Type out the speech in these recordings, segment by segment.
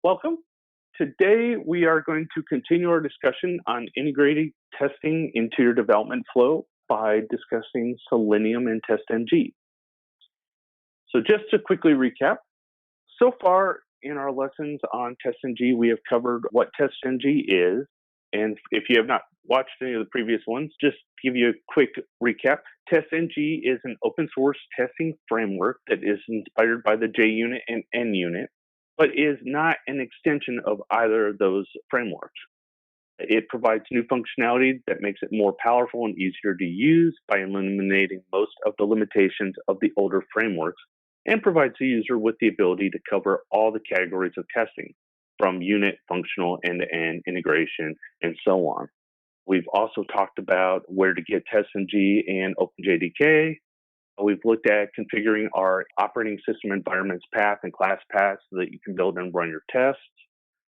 Welcome. Today we are going to continue our discussion on integrating testing into your development flow by discussing Selenium in TestNG. So just to quickly recap, so far in our lessons on TestNG, we have covered what TesgNG is. And if you have not watched any of the previous ones, just to give you a quick recap, TesgNG is an open source testing framework that is inspired by the JUnit and NUnit, but is not an extension of either of those frameworks. It provides new functionality that makes it more powerful and easier to use by eliminating most of the limitations of the older frameworks, and provides the user with the ability to cover all the categories of testing, from unit, functional, end-to-end integration, and so on. We've also talked about where to get TesgNG and OpenJDK. We've looked at configuring our operating system environment's path and class paths so that you can build and run your tests.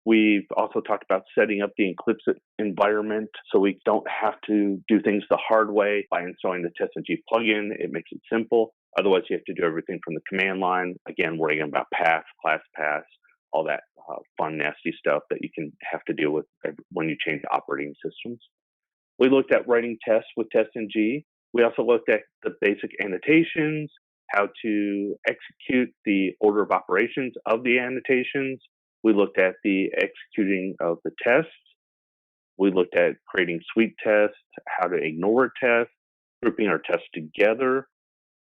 We've also talked about setting up the Eclipse environment so we don't have to do things the hard way by installing the TesgNG plugin. It makes it simple. Otherwise, you have to do everything from the command line. Again, worrying about paths, class paths, all that fun, nasty stuff that you can have to deal with when you change operating systems. We looked at writing tests with TesgNG. We also looked at the basic annotations, how to execute the order of operations of the annotations. We looked at the executing of the tests. We looked at creating suite tests, how to ignore a test, grouping our tests together.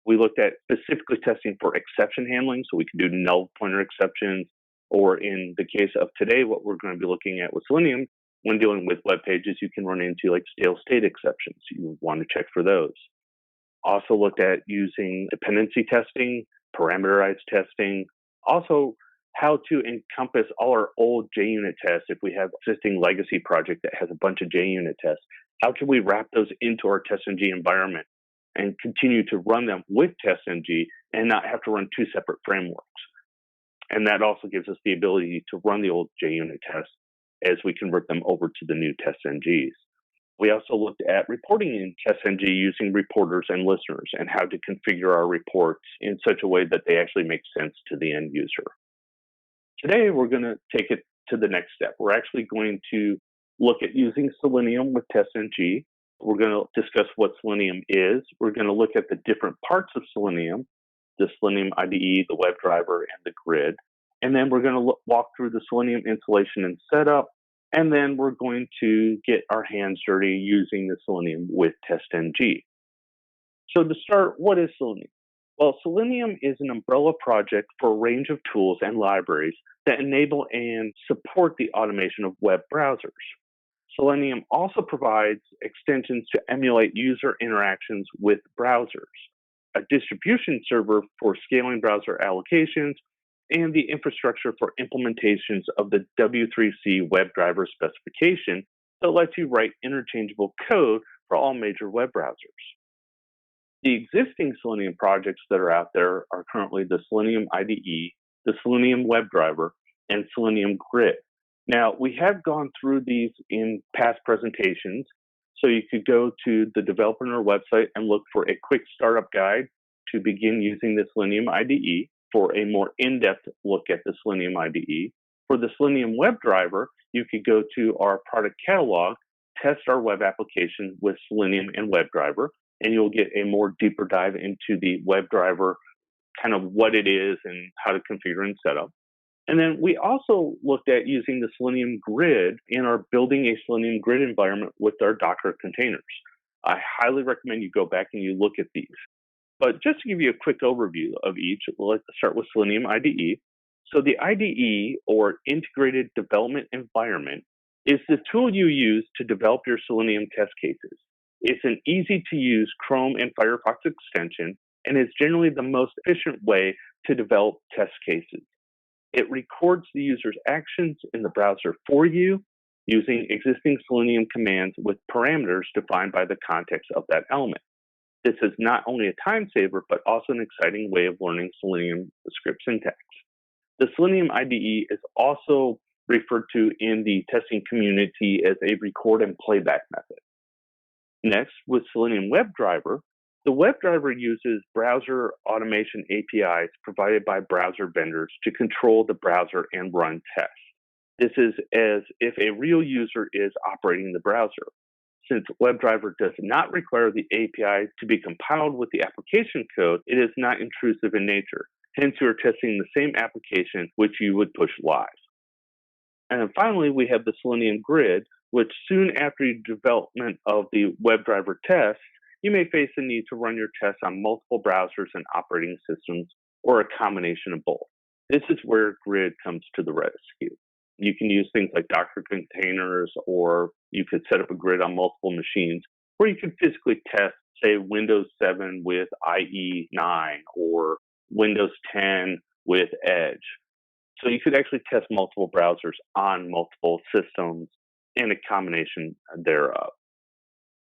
We looked at specifically testing for exception handling, so we can do null pointer exceptions, or in the case of today, what we're going to be looking at with Selenium, when dealing with web pages, you can run into like stale state exceptions. You want to check for those. Also looked at using dependency testing, parameterized testing, also how to encompass all our old JUnit tests. If we have existing legacy project that has a bunch of JUnit tests, how can we wrap those into our TesgNG environment and continue to run them with TesgNG and not have to run two separate frameworks? And that also gives us the ability to run the old JUnit tests as we convert them over to the new TesgNGs. We also looked at reporting in TesgNG using reporters and listeners and how to configure our reports in such a way that they actually make sense to the end user. Today, we're going to take it to the next step. We're actually going to look at using Selenium with TesgNG. We're going to discuss what Selenium is. We're going to look at the different parts of Selenium, the Selenium IDE, the WebDriver, and the grid. And then we're going to walk through the Selenium installation and setup. And then we're going to get our hands dirty using the Selenium with TesgNG. So to start, what is Selenium? Well, Selenium is an umbrella project for a range of tools and libraries that enable and support the automation of web browsers. Selenium also provides extensions to emulate user interactions with browsers, a distribution server for scaling browser allocations, and the infrastructure for implementations of the W3C WebDriver specification that lets you write interchangeable code for all major web browsers. The existing Selenium projects that are out there are currently the Selenium IDE, the Selenium WebDriver, and Selenium Grid. Now, we have gone through these in past presentations, so you could go to the developer on our website and look for a quick startup guide to begin using the Selenium IDE for a more in-depth look at the Selenium IDE. For the Selenium WebDriver, you could go to our product catalog, test our web application with Selenium and WebDriver, and you'll get a more deeper dive into the WebDriver, kind of what it is and how to configure and set up. And then we also looked at using the Selenium Grid in our building a Selenium Grid environment with our Docker containers. I highly recommend you go back and you look at these. But just to give you a quick overview of each, let's start with Selenium IDE. So the IDE, or Integrated Development Environment, is the tool you use to develop your Selenium test cases. It's an easy-to-use Chrome and Firefox extension, and is generally the most efficient way to develop test cases. It records the user's actions in the browser for you using existing Selenium commands with parameters defined by the context of that element. This is not only a time saver, but also an exciting way of learning Selenium script syntax. The Selenium IDE is also referred to in the testing community as a record and playback method. Next, with Selenium WebDriver, the WebDriver uses browser automation APIs provided by browser vendors to control the browser and run tests. This is as if a real user is operating the browser. Since WebDriver does not require the API to be compiled with the application code, it is not intrusive in nature. Hence, you are testing the same application which you would push live. And then finally, we have the Selenium Grid, which soon after the development of the WebDriver test, you may face the need to run your tests on multiple browsers and operating systems, or a combination of both. This is where Grid comes to the rescue. You can use things like Docker containers, or you could set up a grid on multiple machines, or you could physically test, say, Windows 7 with IE 9 or Windows 10 with Edge. So you could actually test multiple browsers on multiple systems and a combination thereof.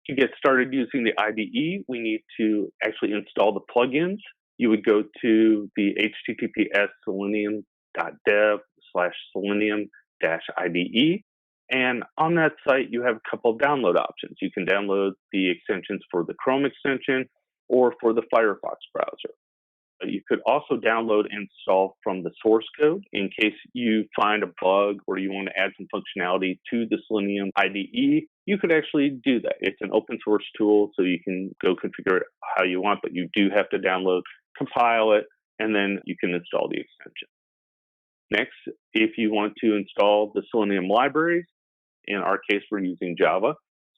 To get started using the IDE, we need to actually install the plugins. You would go to the https selenium.dev/selenium-IDE. And on that site, you have a couple of download options. You can download the extensions for the Chrome extension or for the Firefox browser. You could also download and install from the source code in case you find a bug or you want to add some functionality to the Selenium IDE. You could actually do that. It's an open source tool, so you can go configure it how you want, but you do have to download, compile it, and then you can install the extension. Next, if you want to install the Selenium libraries, in our case, we're using Java.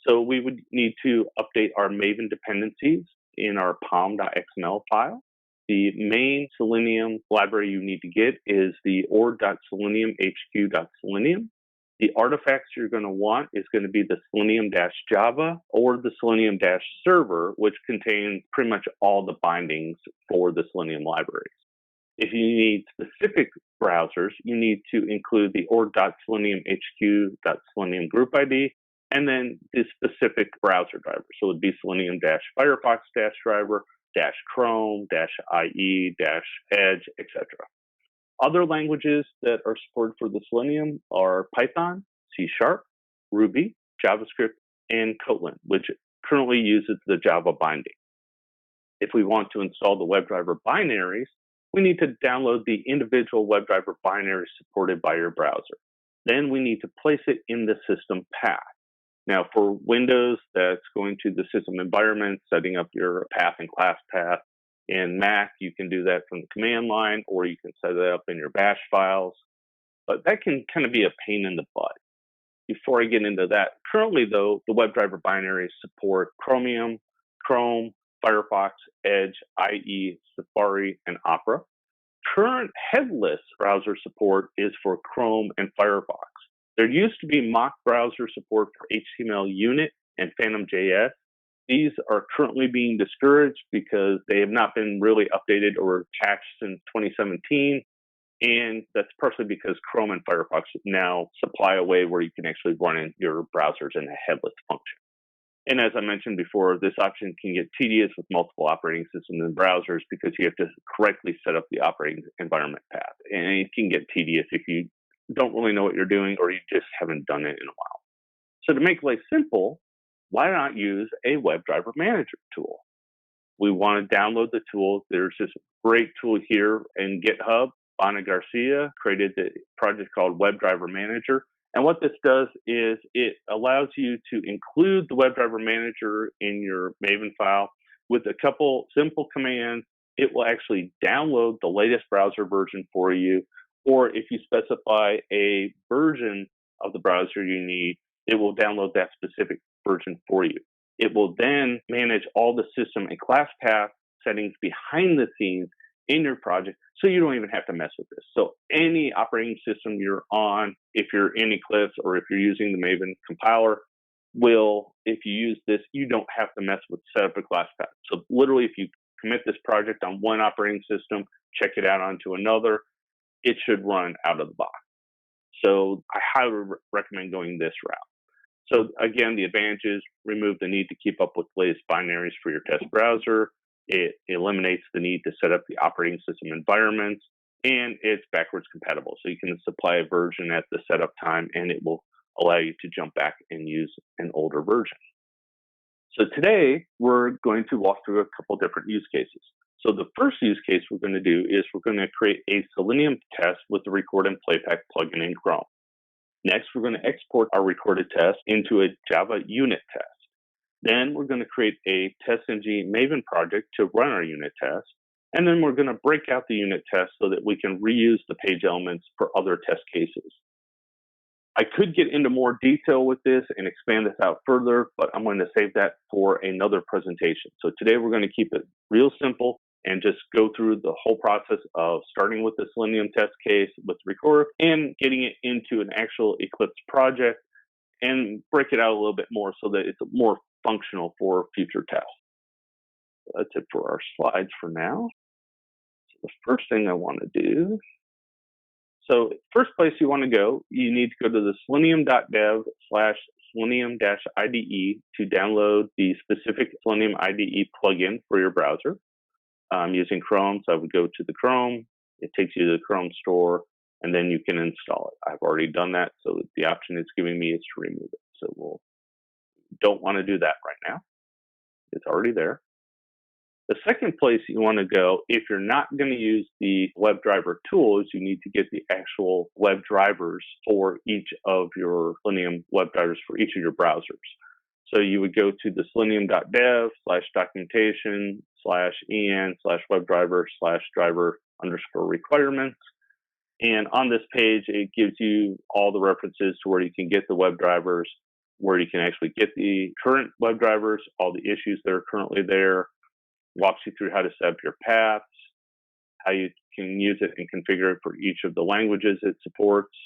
So we would need to update our Maven dependencies in our pom.xml file. The main Selenium library you need to get is the org.seleniumhq.selenium. The artifacts you're going to want is going to be the selenium-java or the selenium-server, which contains pretty much all the bindings for the Selenium libraries. If you need specific browsers, you need to include the org.seleniumhq.selenium group ID, and then the specific browser driver. So it would be selenium-firefox-driver, Chrome, IE, Edge, etc. Other languages that are supported for the Selenium are Python, C#, Ruby, JavaScript, and Kotlin, which currently uses the Java binding. If we want to install the WebDriver binaries, we need to download the individual WebDriver binaries supported by your browser. Then we need to place it in the system path. Now, for Windows, that's going to the system environment, setting up your path and class path. In Mac, you can do that from the command line, or you can set it up in your bash files. But that can kind of be a pain in the butt. Before I get into that, currently, though, the WebDriver binaries support Chromium, Chrome, Firefox, Edge, IE, Safari, and Opera. Current headless browser support is for Chrome and Firefox. There used to be mock browser support for HTML Unit and Phantom.js. These are currently being discouraged because they have not been really updated or patched since 2017. And that's partially because Chrome and Firefox now supply a way where you can actually run in your browsers in a headless function. And as I mentioned before, this option can get tedious with multiple operating systems and browsers because you have to correctly set up the operating environment path. And it can get tedious if you don't really know what you're doing or you just haven't done it in a while. So to make life simple, why not use a WebDriver Manager tool? We want to download the tool. There's this great tool here in GitHub. Ana Garcia created the project called WebDriver Manager. And what this does is it allows you to include the WebDriver Manager in your Maven file with a couple simple commands. It will actually download the latest browser version for you. Or if you specify a version of the browser you need, it will download that specific version for you. It will then manage all the system and class path settings behind the scenes in your project, so you don't even have to mess with this. So any operating system you're on, if you're in Eclipse or if you're using the Maven compiler, if you use this, you don't have to mess with set up a class path. So literally, if you commit this project on one operating system, check it out onto another, it should run out of the box. So I highly recommend going this route. So again, the advantages: remove the need to keep up with latest binaries for your test browser. It eliminates the need to set up the operating system environments, and it's backwards compatible. So you can supply a version at the setup time, and it will allow you to jump back and use an older version. So today, we're going to walk through a couple different use cases. So the first use case we're going to do is we're going to create a Selenium test with the Record and Playback plugin in Chrome. Next, we're going to export our recorded test into a Java unit test. Then we're going to create a TesgNG Maven project to run our unit test. And then we're going to break out the unit test so that we can reuse the page elements for other test cases. I could get into more detail with this and expand this out further, but I'm going to save that for another presentation. So today we're going to keep it real simple and just go through the whole process of starting with the Selenium test case with Recorder and getting it into an actual Eclipse project and break it out a little bit more so that it's more functional for future tests. So that's it for our slides for now. So the first thing I want to do, so first place you want to go, you need to go to the selenium.dev/selenium-IDE to download the specific Selenium IDE plugin for your browser. I'm using Chrome, so I would go to the Chrome. It takes you to the Chrome store, and then you can install it. I've already done that, so the option it's giving me is to remove it. So we'll don't want to do that right now. It's already there. The second place you want to go, if you're not going to use the WebDriver tools, you need to get the actual web drivers for each of your Selenium web drivers for each of your browsers. So you would go to the selenium.dev/documentation/en/webdriver/driver_requirements. And on this page, it gives you all the references to where you can get the web drivers, where you can actually get the current web drivers, all the issues that are currently there, walks you through how to set up your paths, how you can use it and configure it for each of the languages it supports.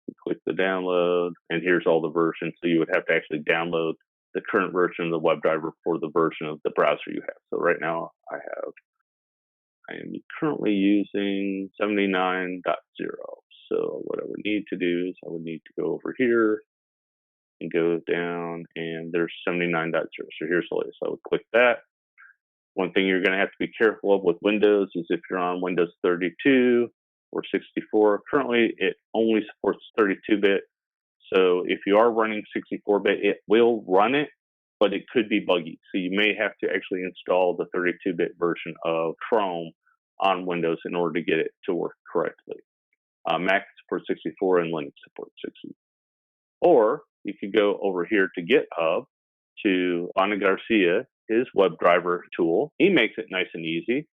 You click the download, and here's all the versions. So you would have to actually download the current version of the WebDriver for the version of the browser you have. So right now I am currently using 79.0. So what I would need to do is I would need to go over here and go down, and there's 79.0. So here's the latest. I would click that. One thing you're going to have to be careful of with Windows is if you're on Windows 32 or 64. Currently, it only supports 32-bit. So if you are running 64-bit, it will run it, but it could be buggy. So you may have to actually install the 32-bit version of Chrome on Windows in order to get it to work correctly. Mac supports 64 and Linux supports 60. Or you could go over here to GitHub to Ana Garcia, his WebDriver tool. He makes it nice and easy.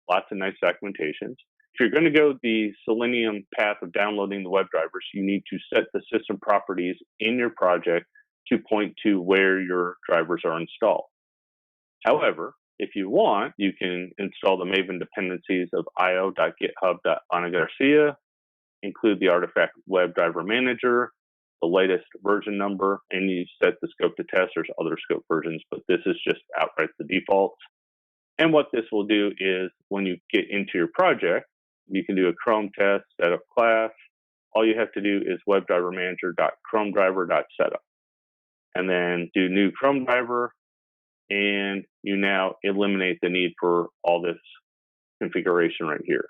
Lots of nice documentations. If you're going to go the Selenium path of downloading the WebDrivers, you need to set the system properties in your project to point to where your drivers are installed. However, if you want, you can install the Maven dependencies of io.github.anagarcia, include the artifact WebDriver Manager, the latest version number, and you set the scope to test. There's other scope versions, but this is just outright the default. And what this will do is when you get into your project, you can do a Chrome test, setup class. All you have to do is WebDriverManager.ChromeDriver.setup. And then do new Chrome driver, and you now eliminate the need for all this configuration right here.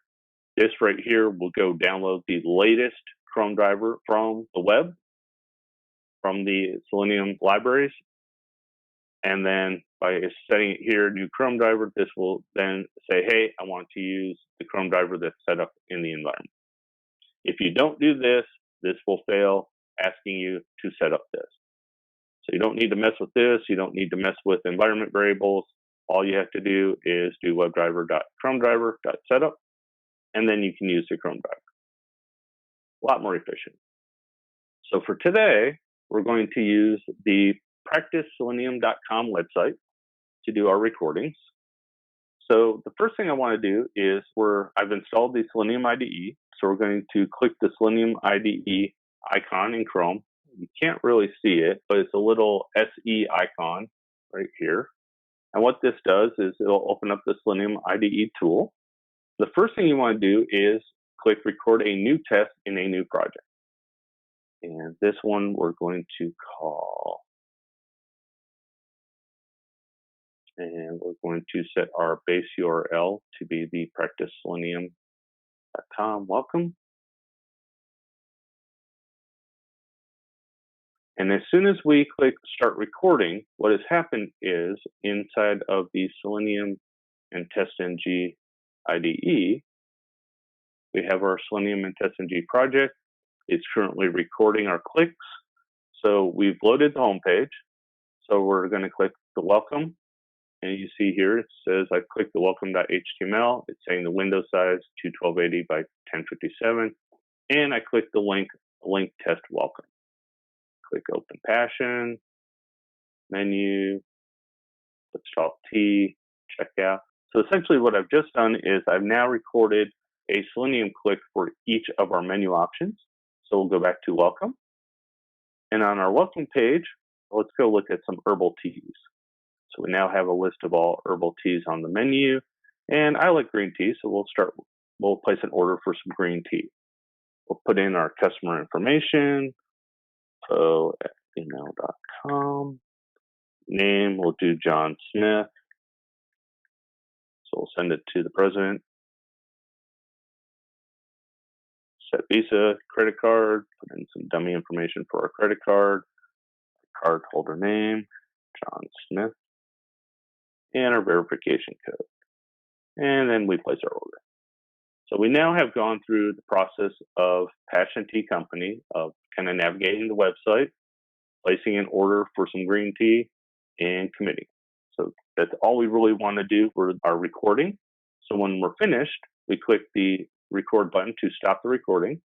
This right here will go download the latest Chrome driver from the web, from the Selenium libraries. And then by setting it here, new Chrome driver, this will then say, hey, I want to use the Chrome driver that's set up in the environment. If you don't do this, this will fail, asking you to set up this. So you don't need to mess with this. You don't need to mess with environment variables. All you have to do is do WebDriver.ChromeDriver.setup, and then you can use the Chrome driver. A lot more efficient. So for today, we're going to use the practiceselenium.com website to do our recordings. So the first thing I want to do is I've installed the Selenium IDE. So we're going to click the Selenium IDE icon in Chrome. You can't really see it, but it's a little SE icon right here. And what this does is it'll open up the Selenium IDE tool. The first thing you want to do is click record a new test in a new project. And this one we're going to call, and we're going to set our base URL to be the practiceselenium.com welcome. And as soon as we click start recording, what has happened is inside of the Selenium and TestNG IDE, we have our Selenium and TestNG project. It's currently recording our clicks. So we've loaded the home page. So we're going to click the welcome. And you see here, it says I clicked the welcome.html. It's saying the window size 21280 by 1057. And I click the link test welcome. Click open Passion, menu, let's talk T, checkout. So essentially what I've just done is I've now recorded a Selenium click for each of our menu options. So we'll go back to welcome. And on our welcome page, let's go look at some herbal teas. So we now have a list of all herbal teas on the menu. And I like green tea, so we'll place an order for some green tea. We'll put in our customer information, info@email.com. Name, we'll do John Smith. So we'll send it to the president. Set Visa, credit card, put in some dummy information for our credit card, card holder name, John Smith, and our verification code. And then we place our order. So we now have gone through the process of Passion Tea Company of kind of navigating the website, placing an order for some green tea, and committing. So that's all we really want to do for our recording. So when we're finished, we click the record button to stop the recording.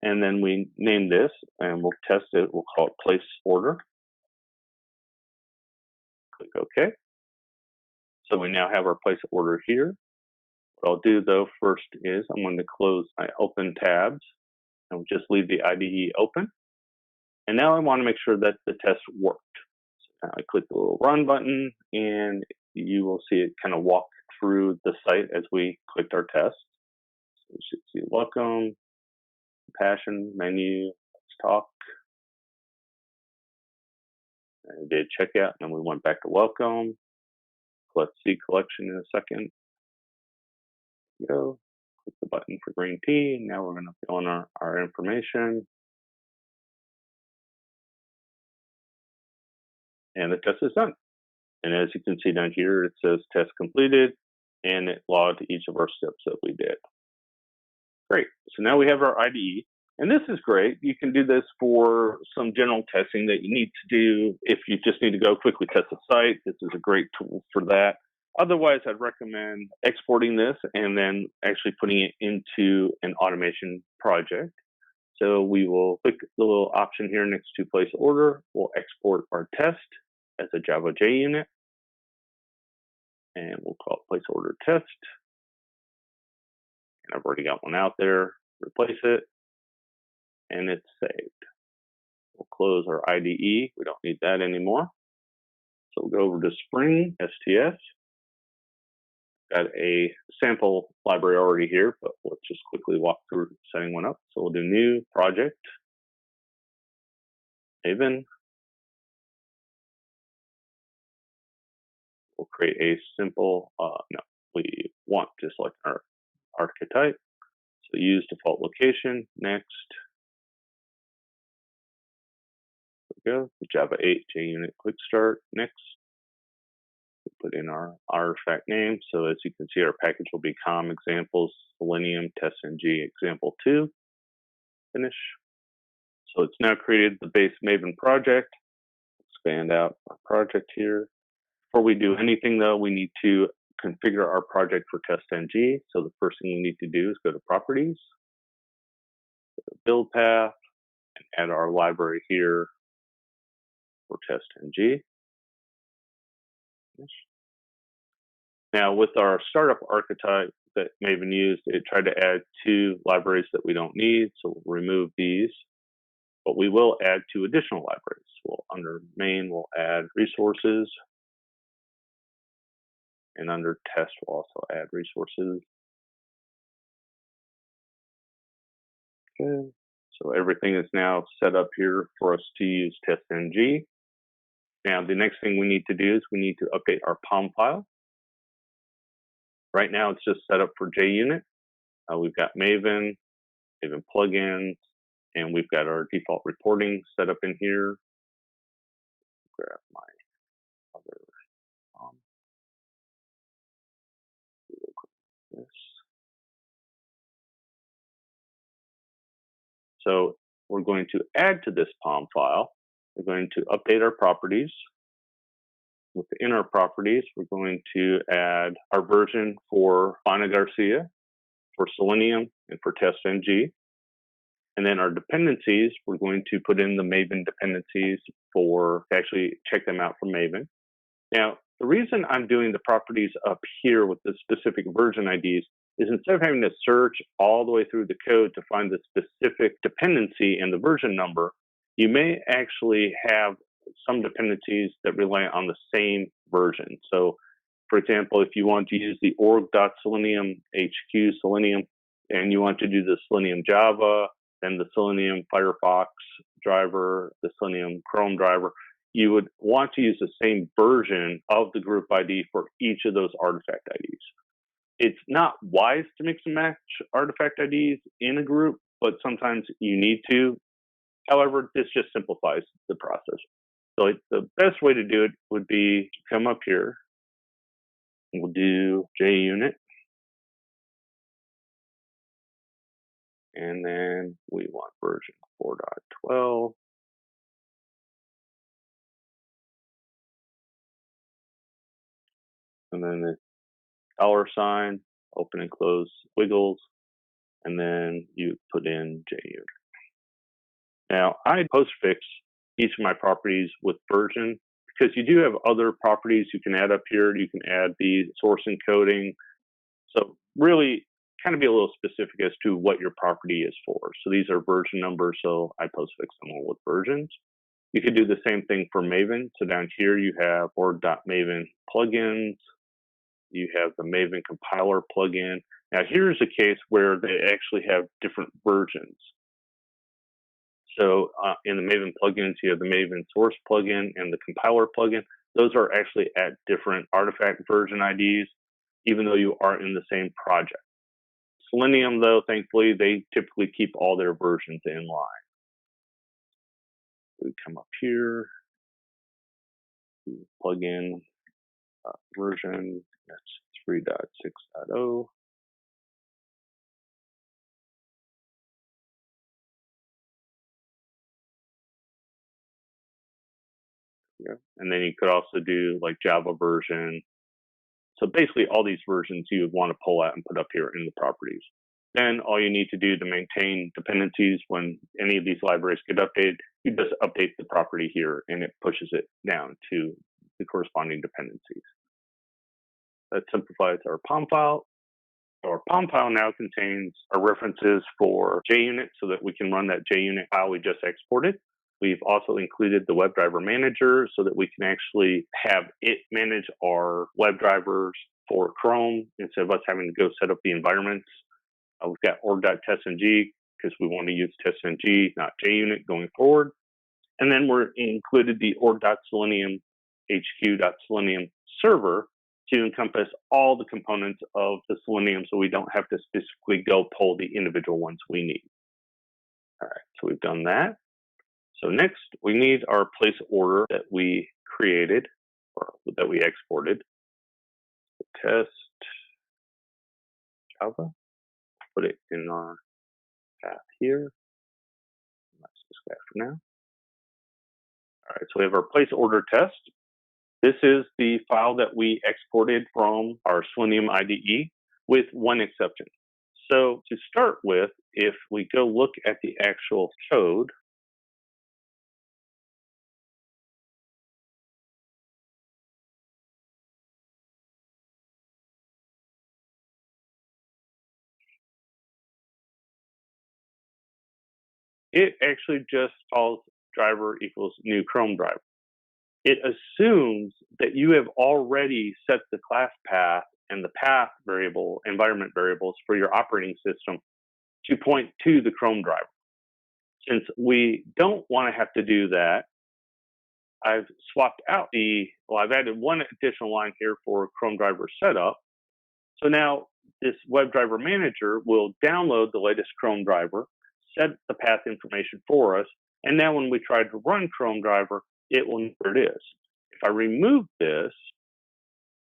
And then we name this and we'll test it. We'll call it place order. Click OK. So we now have our place order here. What I'll do though first is I'm going to close my open tabs and we'll just leave the IDE open. And now I want to make sure that the test worked. So now I click the little run button and you will see it kind of walk through the site as we clicked our test. So you should see welcome, Passion, menu, let's talk. And I did checkout and then we went back to welcome. Let's see collection in a second. Go. Click the button for green tea. Now we're going to fill in our information. And the test is done. And as you can see down here, it says test completed, and it logged each of our steps that we did. Great. So now we have our IDE. And this is great. You can do this for some general testing that you need to do. If you just need to go quickly test the site, this is a great tool for that. Otherwise, I'd recommend exporting this and then actually putting it into an automation project. So we will click the little option here next to place order. We'll export our test as a Java JUnit. And we'll call it place order test. And I've already got one out there. Replace it. And it's saved. We'll close our IDE. We don't need that anymore. So we'll go over to Spring, STS. Got a sample library already here, but let's just quickly walk through setting one up. So we'll do new project, Maven. We'll create a simple, we want just like our archetype. So use default location, next. There we go, the Java 8 JUnit quick start, next. We put in our artifact name. So as you can see, our package will be com examples, Selenium TestNG example 2. Finish. So it's now created the base Maven project. Expand out our project here. Before we do anything though, we need to configure our project for TesgNG. So the first thing we need to do is go to properties, go to build path, and add our library here for TesgNG. Now with our startup archetype that Maven used, it tried to add 2 libraries that we don't need. So we'll remove these, but we will add 2 additional libraries. We'll under main, we'll add resources. And under test, we'll also add resources. Okay, so everything is now set up here for us to use TesgNG. Now, the next thing we need to do is we need to update our POM file. Right now, it's just set up for JUnit. We've got Maven plugins, and we've got our default reporting set up in here. Grab my other POM. This. So we're going to add to this POM file. We're going to update our properties. Within our properties, we're going to add our version for Ana Garcia, for Selenium, and for TesgNG. And then our dependencies, we're going to put in the Maven dependencies to actually check them out from Maven. Now, the reason I'm doing the properties up here with the specific version IDs is instead of having to search all the way through the code to find the specific dependency and the version number, you may actually have some dependencies that rely on the same version. So, for example, if you want to use the org.selenium HQ Selenium and you want to do the Selenium Java, then the Selenium Firefox driver, the Selenium Chrome driver, you would want to use the same version of the group ID for each of those artifact IDs. It's not wise to mix and match artifact IDs in a group, but sometimes you need to. However, this just simplifies the process. So the best way to do it would be to come up here. We'll do JUnit. And then we want version 4.12. And then the $, open and close wiggles, and then you put in JUnit. Now, I postfix each of my properties with version because you do have other properties you can add up here. You can add the source encoding. So really kind of be a little specific as to what your property is for. So these are version numbers, so I postfix them all with versions. You could do the same thing for Maven. So down here you have org.maven plugins. You have the Maven compiler plugin. Now here's a case where they actually have different versions. So in the Maven plugins, you have the Maven source plugin and the compiler plugin. Those are actually at different artifact version IDs, even though you are in the same project. Selenium, though, thankfully, they typically keep all their versions in line. We come up here, plugin version, that's 3.6.0. Yeah. And then you could also do like Java version. So basically all these versions you would want to pull out and put up here in the properties. Then all you need to do to maintain dependencies when any of these libraries get updated, you just update the property here and it pushes it down to the corresponding dependencies. That simplifies our POM file. Our POM file now contains our references for JUnit so that we can run that JUnit file we just exported. We've also included the WebDriver Manager so that we can actually have it manage our WebDrivers for Chrome instead of us having to go set up the environments. We've got org.TesgNG because we want to use TesgNG, not JUnit going forward. And then we're included the org.selenium HQ.selenium server to encompass all the components of the Selenium so we don't have to specifically go pull the individual ones we need. All right, so we've done that. So next, we need our place order that we created or that we exported. Test Java. Put it in our path here. That's this guy for now. All right, so we have our place order test. This is the file that we exported from our Selenium IDE with one exception. So to start with, if we go look at the actual code, it actually just calls driver equals new Chrome driver. It assumes that you have already set the class path and the path variable, environment variables for your operating system to point to the Chrome driver. Since we don't want to have to do that, I've swapped out I've added one additional line here for Chrome driver setup. So now this WebDriver Manager will download the latest Chrome driver, set the path information for us, and now when we try to run Chrome driver, it will know where it is. If I remove this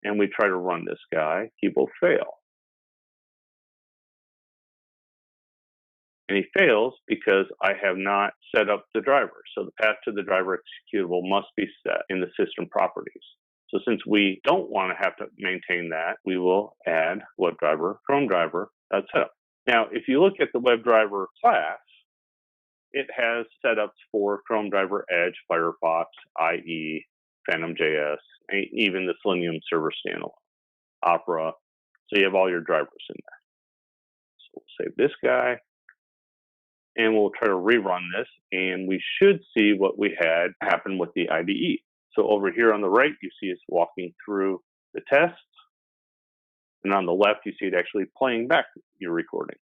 and we try to run this guy, he will fail. And he fails because I have not set up the driver. So the path to the driver executable must be set in the system properties. So since we don't want to have to maintain that, we will add WebDriver Chrome driver setup. Now, if you look at the WebDriver class, it has setups for Chrome driver, Edge, Firefox, IE, PhantomJS, even the Selenium server standalone, Opera. So you have all your drivers in there. So we'll save this guy, and we'll try to rerun this, and we should see what we had happen with the IDE. So over here on the right, you see it's walking through the tests, and on the left, you see it actually playing back your recording.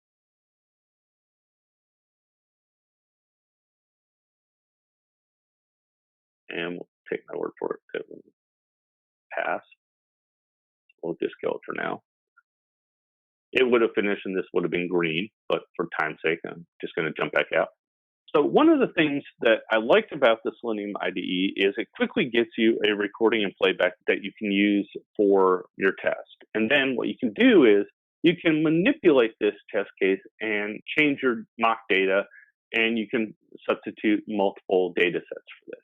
And we'll take my word for it, it will pass. We'll just go for now. It would have finished and this would have been green, but for time's sake, I'm just going to jump back out. So one of the things that I liked about the Selenium IDE is it quickly gets you a recording and playback that you can use for your test. And then what you can do is you can manipulate this test case and change your mock data, and you can substitute multiple data sets for this.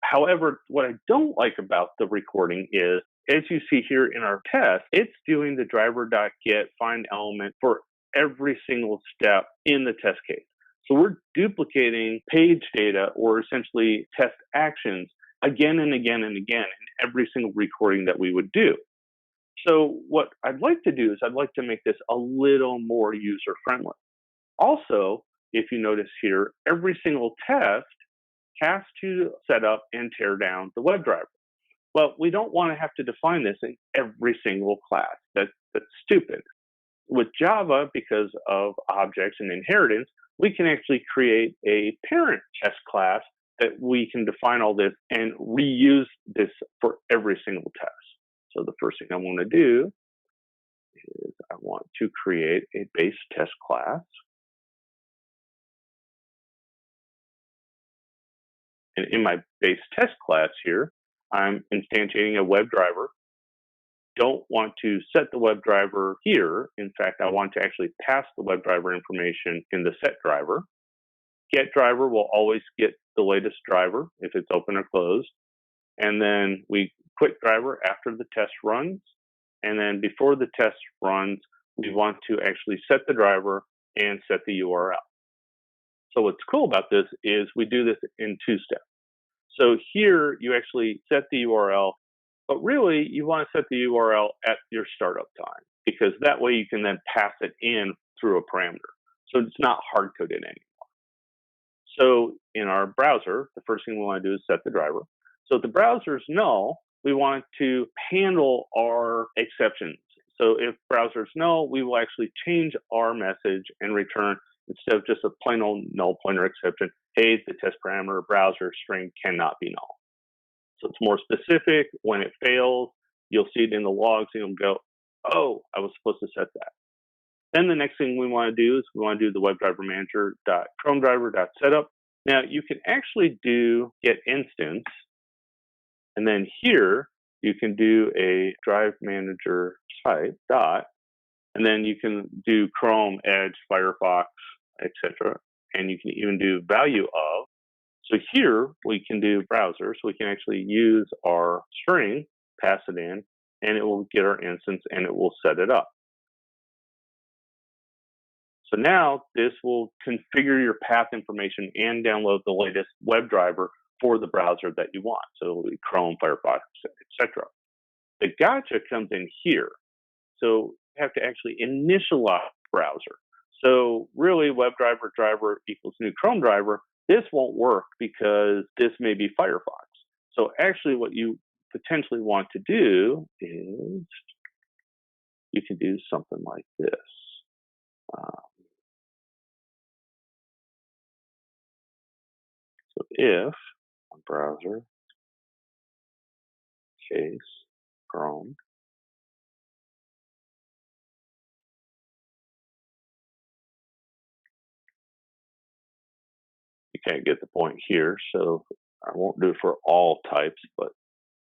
However, what I don't like about the recording is, as you see here in our test, it's doing the driver.get find element for every single step in the test case. So we're duplicating page data, or essentially test actions, again and again and again in every single recording that we would do. So what I'd like to do is I'd like to make this a little more user-friendly. Also, if you notice here, every single test has to set up and tear down the WebDriver. Well, we don't want to have to define this in every single class. That's stupid. With Java, because of objects and inheritance, we can actually create a parent test class that we can define all this and reuse this for every single test. So the first thing I want to do is I want to create a base test class. And in my base test class here, I'm instantiating a WebDriver. Don't want to set the WebDriver here. In fact, I want to actually pass the WebDriver information in the set driver. Get driver will always get the latest driver if it's open or closed. And then we quit driver after the test runs. And then before the test runs, we want to actually set the driver and set the URL. So what's cool about this is we do this in 2 steps. So here you actually set the URL, but really you want to set the URL at your startup time, because that way you can then pass it in through a parameter. So it's not hard coded anymore. So in our browser, the first thing we want to do is set the driver. So if the browser's null, we want to handle our exceptions. So if browser's null, we will actually change our message and return, instead of just a plain old null pointer exception, hey, the test parameter browser string cannot be null. So it's more specific. When it fails, you'll see it in the logs and you'll go, oh, I was supposed to set that. Then the next thing we want to do is we want to do the WebDriver Manager.ChromeDriver.setup. Now you can actually do get instance, and then here you can do a drive manager type dot, and then you can do Chrome, Edge, Firefox, etc. And you can even do value of. So here we can do browser, so we can actually use our string, pass it in, and it will get our instance and it will set it up. So now this will configure your path information and download the latest WebDriver for the browser that you want. So it will be Chrome, Firefox, etc. The gotcha comes in here. So you have to actually initialize the browser. So really, WebDriver driver equals new Chrome driver. This won't work because this may be Firefox. So actually what you potentially want to do is you can do something like this. So if on browser case Chrome, you can't get the point here, so I won't do it for all types, but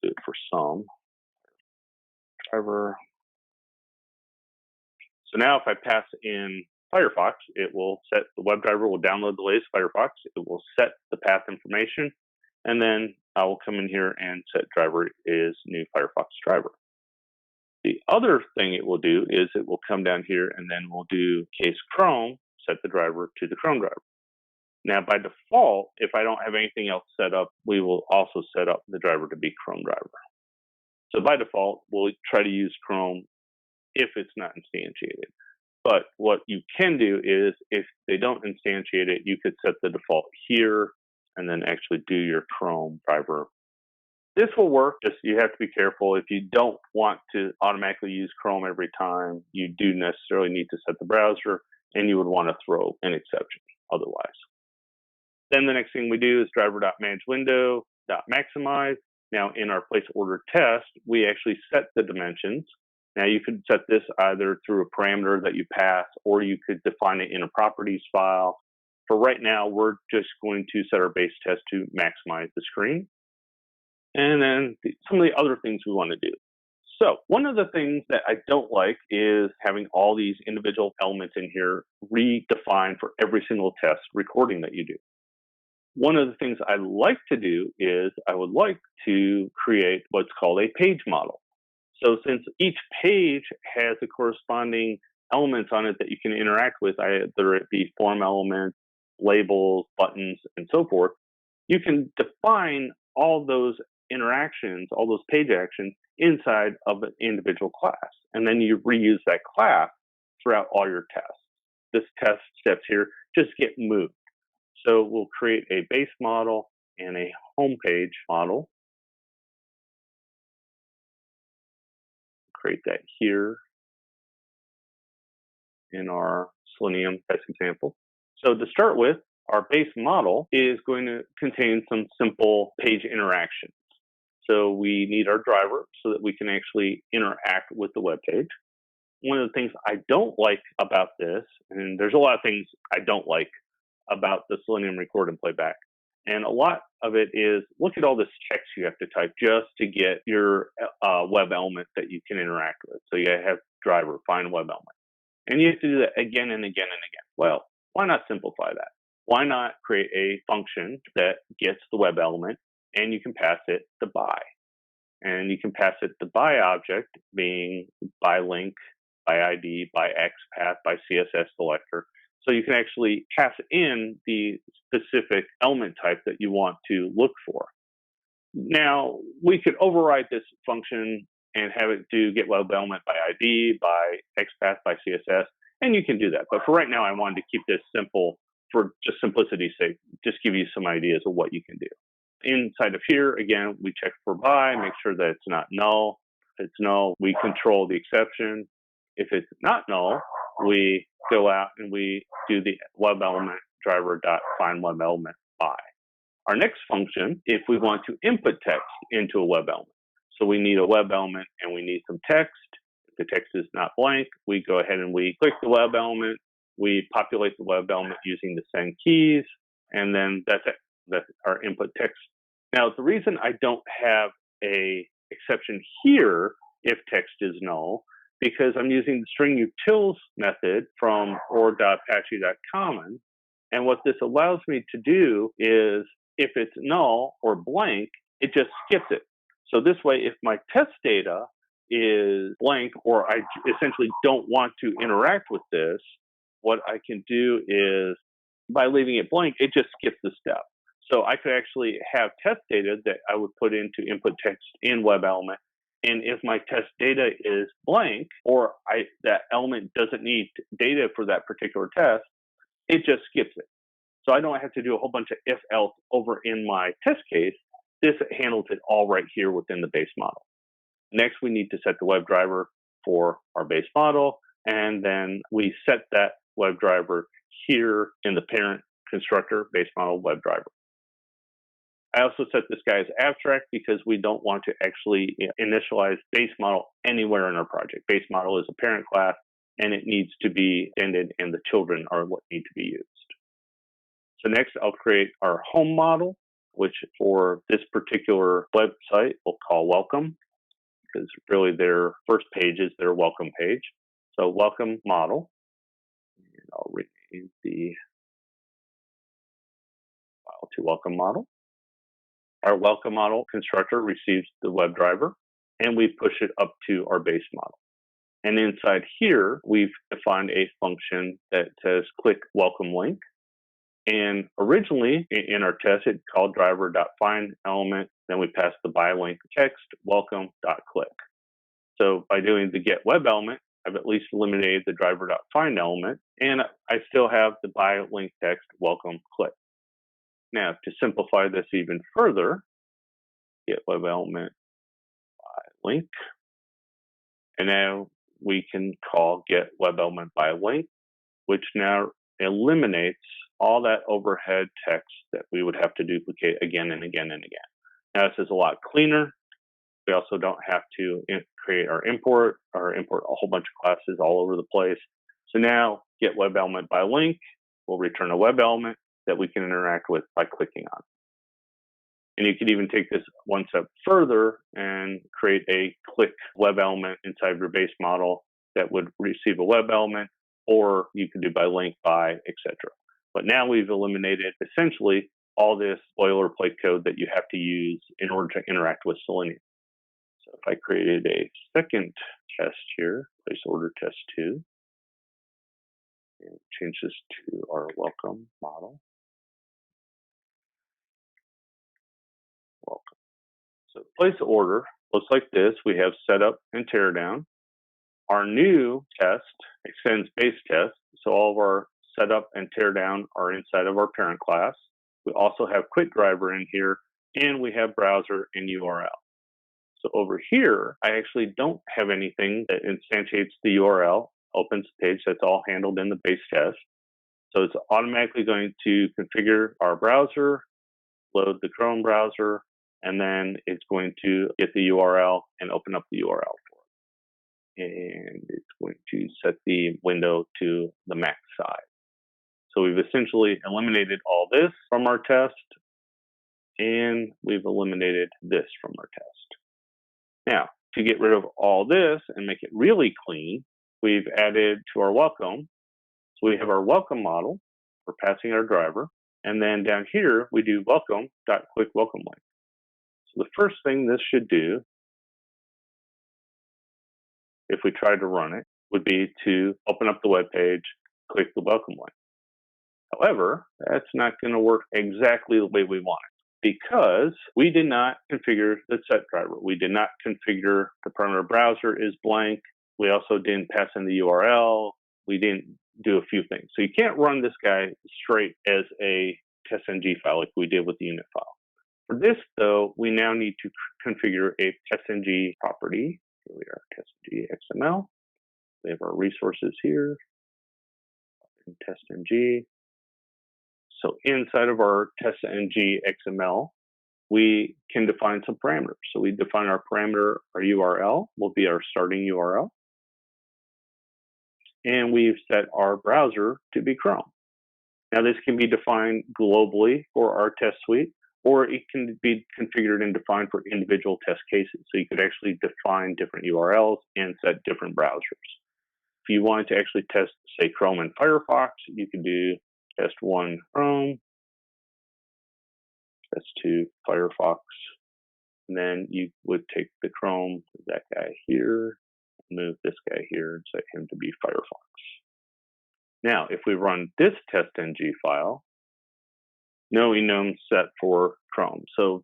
do it for some. Driver. So now if I pass in Firefox, it will set the WebDriver will download the latest Firefox. It will set the path information, and then I will come in here and set driver is new Firefox driver. The other thing it will do is it will come down here and then we'll do case Chrome, set the driver to the Chrome driver. Now, by default, if I don't have anything else set up, we will also set up the driver to be Chrome driver. So by default, we'll try to use Chrome if it's not instantiated. But what you can do is if they don't instantiate it, you could set the default here and then actually do your Chrome driver. This will work, just you have to be careful. If you don't want to automatically use Chrome every time, you do necessarily need to set the browser, and you would want to throw an exception otherwise. Then the next thing we do is driver.manageWindow.maximize. Now in our place order test, we actually set the dimensions. Now you could set this either through a parameter that you pass, or you could define it in a properties file. For right now, we're just going to set our base test to maximize the screen. And then some of the other things we want to do. So one of the things that I don't like is having all these individual elements in here redefined for every single test recording that you do. One of the things I like to do is I would like to create what's called a page model. So since each page has the corresponding elements on it that you can interact with, whether it be form elements, labels, buttons, and so forth, you can define all those interactions, all those page actions inside of an individual class. And then you reuse that class throughout all your tests. This test steps here just get moved. So we'll create a base model and a home page model. Create that here in our Selenium test example. So to start with, our base model is going to contain some simple page interactions. So we need our driver so that we can actually interact with the web page. One of the things I don't like about this, and there's a lot of things I don't like about the Selenium record and playback, and a lot of it is look at all this text you have to type just to get your web element that you can interact with. So you have driver, find web element. And you have to do that again and again and again. Well, why not simplify that? Why not create a function that gets the web element and you can pass it the by? And you can pass it the by object being by link, by ID, by XPath, by CSS selector. So you can actually pass in the specific element type that you want to look for. Now, we could override this function and have it do get web element by ID, by XPath, by CSS, and you can do that. But for right now, I wanted to keep this simple for just simplicity's sake, just give you some ideas of what you can do. Inside of here, again, we check for by, make sure that it's not null. If it's null, we control the exception. If it's not null, we go out and we do the web element driver.find web element by. Our next function, if we want to input text into a web element. So we need a web element and we need some text. If the text is not blank, we go ahead and we click the web element. We populate the web element using the send keys, and then that's it. That's our input text. Now, the reason I don't have a exception here if text is null, because I'm using the string utils method from or.apache.common. And what this allows me to do is if it's null or blank, it just skips it. So this way, if my test data is blank or I essentially don't want to interact with this, what I can do is by leaving it blank, it just skips the step. So I could actually have test data that I would put into input text in web element. And if my test data is blank or that element doesn't need data for that particular test, it just skips it. So I don't have to do a whole bunch of if else over in my test case. This handles it all right here within the base model. Next, we need to set the WebDriver for our base model. And then we set that WebDriver here in the parent constructor base model WebDriver. I also set this guy as abstract because we don't want to actually initialize base model anywhere in our project. Base model is a parent class and it needs to be ended and the children are what need to be used. So next I'll create our home model, which for this particular website we'll call welcome because really their first page is their welcome page. So welcome model. I'll rename the file to welcome model. Our welcome model constructor receives the WebDriver, and we push it up to our base model. And inside here, we've defined a function that says click welcome link. And originally in our test, it called driver.find element. Then we passed the by link text welcome.click. So by doing the get web element, I've at least eliminated the driver.find element, and I still have the by link text welcome click. Now to simplify this even further, get web element by link, and now we can call get web element by link, which now eliminates all that overhead text that we would have to duplicate again and again and again. Now this is a lot cleaner. We also don't have to create our import or import a whole bunch of classes all over the place. So now get web element by link will return a web element that we can interact with by clicking on. And you could even take this one step further and create a click web element inside your base model that would receive a web element, or you could do by link, by, etc. But now we've eliminated essentially all this boilerplate code that you have to use in order to interact with Selenium. So if I created a second test here, place order test 2, and change this to our welcome model. Welcome. So place order looks like this. We have setup and teardown. Our new test extends base test, so all of our setup and teardown are inside of our parent class. We also have quick driver in here, and we have browser and URL. So over here, I actually don't have anything that instantiates the URL, opens the page. That's all handled in the base test. So it's automatically going to configure our browser, load the Chrome browser, and then it's going to get the URL and open up the URL for it. And it's going to set the window to the Mac side. So we've essentially eliminated all this from our test, and we've eliminated this from our test. Now, to get rid of all this and make it really clean, we've added to our welcome. So we have our welcome model for passing our driver, and then down here we do welcome.click welcome link. So the first thing this should do, if we tried to run it, would be to open up the web page, click the welcome link. However, that's not going to work exactly the way we want it, because we did not configure the set driver. We did not configure the parameter browser is blank. We also didn't pass in the URL. We didn't do a few things. So you can't run this guy straight as a TesgNG file like we did with the unit file. For this, though, we now need to configure a TesgNG property. Here we are, TesgNG XML. We have our resources here in TesgNG. So inside of our TesgNG XML, we can define some parameters. So we define our parameter, our URL will be our starting URL. And we've set our browser to be Chrome. Now this can be defined globally for our test suite, or it can be configured and defined for individual test cases. So you could actually define different URLs and set different browsers. If you wanted to actually test, say, Chrome and Firefox, you could do test 1 Chrome, test 2 Firefox, and then you would take the Chrome, that guy here, move this guy here and set him to be Firefox. Now, if we run this TesgNG file, no enum set for Chrome. So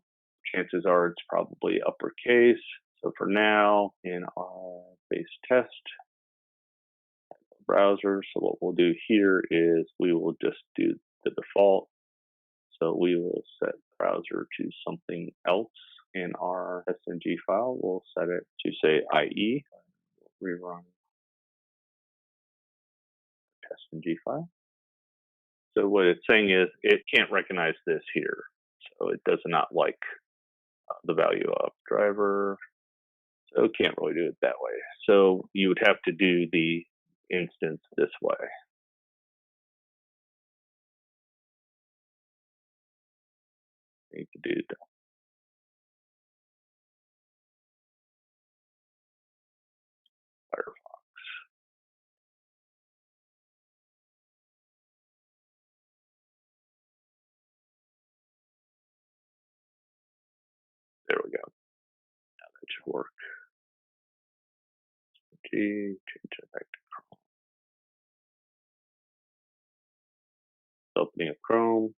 chances are it's probably uppercase. So for now, in our base test browser, so what we'll do here is we will just do the default. So we will set browser to something else in our TesgNG file. We'll set it to say IE. We'll rerun TesgNG file. So what it's saying is it can't recognize this here. So it does not like the value of driver. So it can't really do it that way. So you would have to do the instance this way. You could do that. Firefox. work. Change it back to Chrome. Opening up Chrome.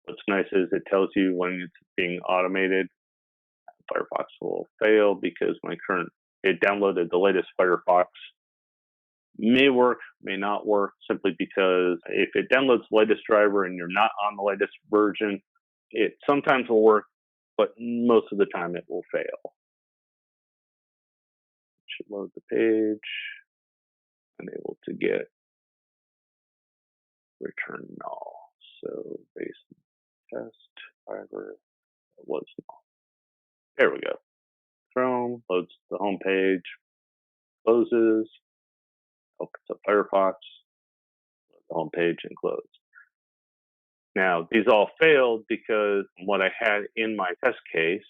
What's nice is it tells you when it's being automated. Firefox will fail because it downloaded the latest Firefox. May work, may not work, simply because if it downloads the latest driver and you're not on the latest version, it sometimes will work, but most of the time it will fail. It should load the page. Unable to get return null. So base test driver was null. There we go. Chrome loads the home page, closes, opens up Firefox, loads the home page and close. Now, these all failed because what I had in my test case,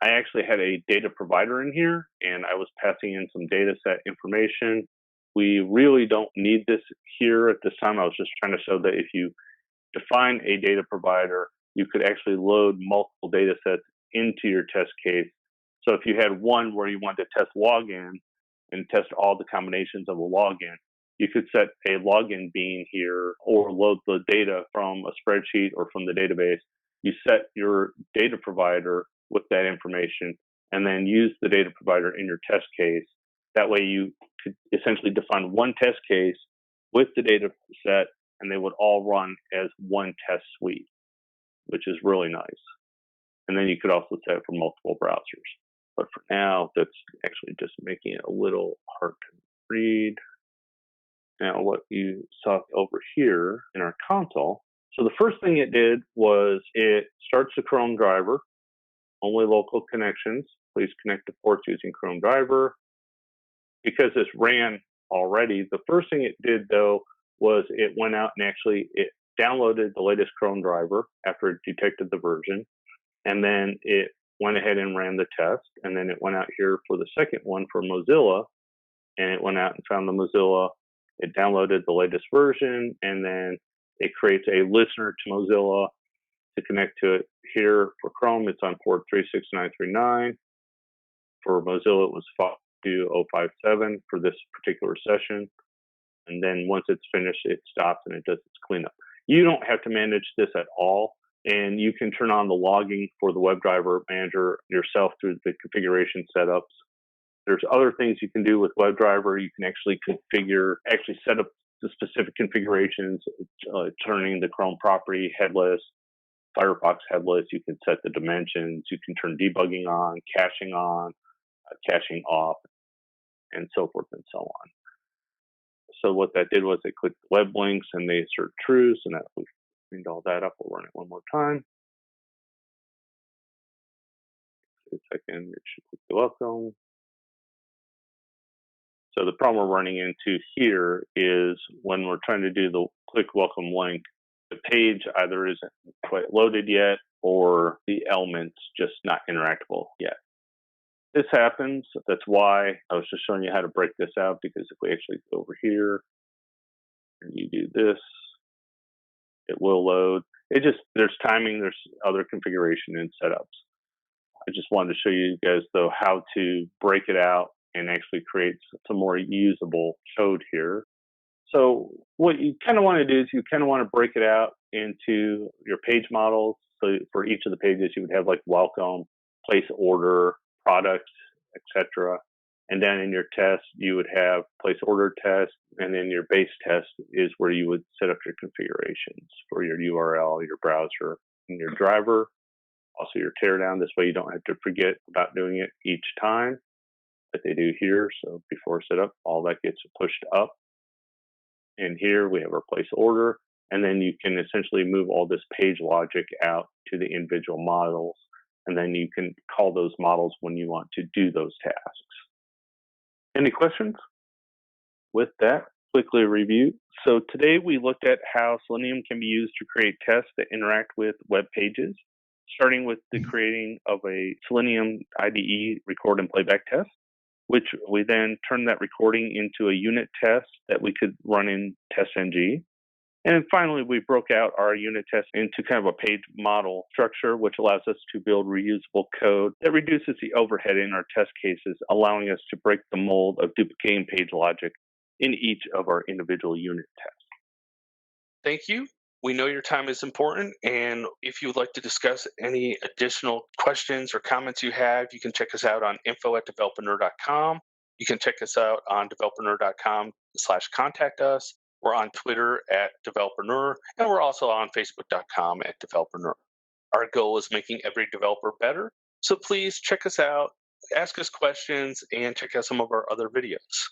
I actually had a data provider in here and I was passing in some data set information. We really don't need this here at this time. I was just trying to show that if you define a data provider, you could actually load multiple data sets into your test case. So if you had one where you wanted to test login and test all the combinations of a login, you could set a login bean here or load the data from a spreadsheet or from the database. You set your data provider with that information and then use the data provider in your test case. That way you could essentially define one test case with the data set and they would all run as one test suite, which is really nice. And then you could also set it for multiple browsers. But for now, that's actually just making it a little hard to read. Now, what you saw over here in our console, so the first thing it did was it starts the Chrome driver, only local connections. Please connect to ports using Chrome driver. Because this ran already, the first thing it did, though, was it went out and actually it downloaded the latest Chrome driver after it detected the version. And then it went ahead and ran the test. And then it went out here for the second one for Mozilla. And it went out and found the Mozilla. It downloaded the latest version. And then it creates a listener to Mozilla to connect to it. Here for Chrome, it's on port 36939. For Mozilla, it was 52057 for this particular session. And then once it's finished, it stops and it does its cleanup. You don't have to manage this at all. And you can turn on the logging for the WebDriver Manager yourself through the configuration setups. There's other things you can do with WebDriver. You can actually set up the specific configurations, turning the Chrome property headless, Firefox headless. You can set the dimensions. You can turn debugging on, caching off, and so forth and so on. So what that did was it clicked web links and they assert true. So now we've cleaned all that up. We'll run it one more time. A second, it should click the welcome. So the problem we're running into here is when we're trying to do the click welcome link, the page either isn't quite loaded yet or the element's just not interactable yet. This happens. That's why I was just showing you how to break this out, because if we actually go over here and you do this, it will load. There's timing, there's other configuration and setups. I just wanted to show you guys, though, how to break it out and actually create some more usable code here. So what you kind of want to do is you kind of want to break it out into your page models. So for each of the pages, you would have like welcome, place order, product, etc. And then in your test, you would have place order test, and then your base test is where you would set up your configurations for your URL, your browser, and your driver. Also your teardown. This way you don't have to forget about doing it each time that they do here. So before setup, all that gets pushed up. And here we have our place order. And then you can essentially move all this page logic out to the individual models. And then you can call those models when you want to do those tasks. Any questions? With that, quickly review. So today we looked at how Selenium can be used to create tests that interact with web pages, starting with the creating of a Selenium IDE record and playback test, which we then turn that recording into a unit test that we could run in TesgNG. And then finally, we broke out our unit test into kind of a page model structure, which allows us to build reusable code that reduces the overhead in our test cases, allowing us to break the mold of duplicating page logic in each of our individual unit tests. Thank you. We know your time is important, and if you would like to discuss any additional questions or comments you have, you can check us out on info@developer.nerd.com. You can check us out on developer.nerd.com/contact us. We're on Twitter @developer.nerd, and we're also on Facebook.com @developer.nerd. Our goal is making every developer better, so please check us out, ask us questions, and check out some of our other videos.